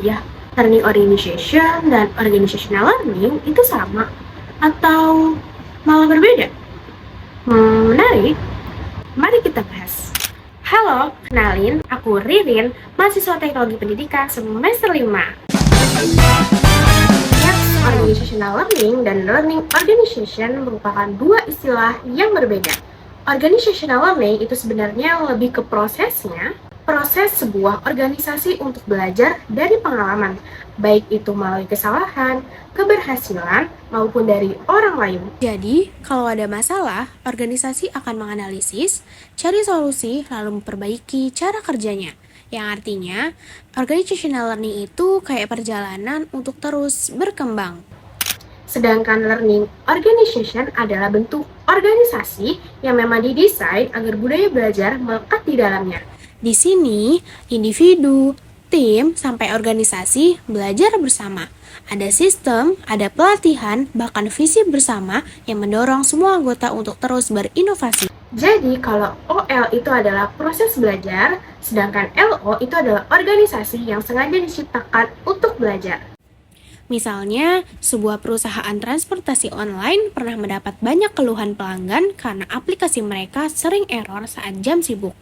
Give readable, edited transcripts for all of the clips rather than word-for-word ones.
ya, learning organization dan organizational learning itu sama atau malah berbeda? Menarik. Mari kita bahas. Halo, kenalin, aku Ririn, mahasiswa Teknologi Pendidikan semester 5. Organizational learning dan learning organization merupakan dua istilah yang berbeda. Organizational learning itu sebenarnya lebih ke prosesnya, proses sebuah organisasi untuk belajar dari pengalaman, baik itu melalui kesalahan, keberhasilan, maupun dari orang lain. Jadi, kalau ada masalah, organisasi akan menganalisis, cari solusi, lalu memperbaiki cara kerjanya. Yang artinya, organizational learning itu kayak perjalanan untuk terus berkembang. Sedangkan learning organization adalah bentuk organisasi yang memang didesain agar budaya belajar melekat di dalamnya. Di sini, individu, tim, sampai organisasi belajar bersama. Ada sistem, ada pelatihan, bahkan visi bersama yang mendorong semua anggota untuk terus berinovasi. Jadi, kalau OL itu adalah proses belajar, sedangkan LO itu adalah organisasi yang sengaja diciptakan untuk belajar. Misalnya, sebuah perusahaan transportasi online pernah mendapat banyak keluhan pelanggan karena aplikasi mereka sering error saat jam sibuk.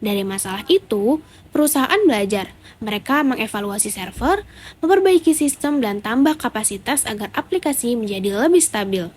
Dari masalah itu, perusahaan belajar. Mereka mengevaluasi server, memperbaiki sistem, dan tambah kapasitas agar aplikasi menjadi lebih stabil.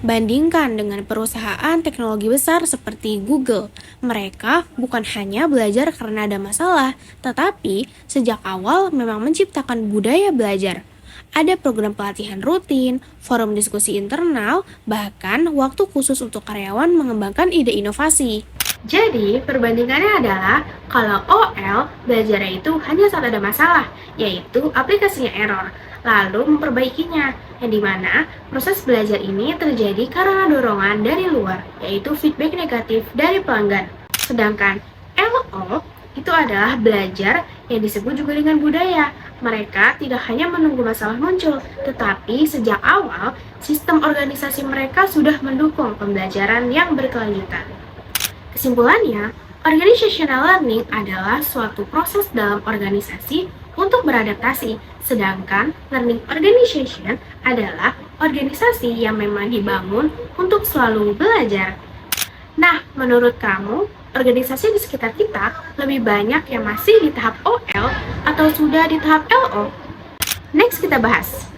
Bandingkan dengan perusahaan teknologi besar seperti Google. Mereka bukan hanya belajar karena ada masalah, tetapi sejak awal memang menciptakan budaya belajar. Ada program pelatihan rutin, forum diskusi internal, bahkan waktu khusus untuk karyawan mengembangkan ide inovasi. Jadi, perbandingannya adalah kalau OL belajarnya itu hanya saat ada masalah, yaitu aplikasinya error, lalu memperbaikinya, yang dimana proses belajar ini terjadi karena dorongan dari luar, yaitu feedback negatif dari pelanggan. Sedangkan LO itu adalah belajar yang disebut juga dengan budaya. Mereka tidak hanya menunggu masalah muncul, tetapi sejak awal sistem organisasi mereka sudah mendukung pembelajaran yang berkelanjutan. Kesimpulannya, organizational learning adalah suatu proses dalam organisasi untuk beradaptasi, sedangkan learning organization adalah organisasi yang memang dibangun untuk selalu belajar. Nah, menurut kamu, organisasi di sekitar kita lebih banyak yang masih di tahap OL atau sudah di tahap LO? Next kita bahas.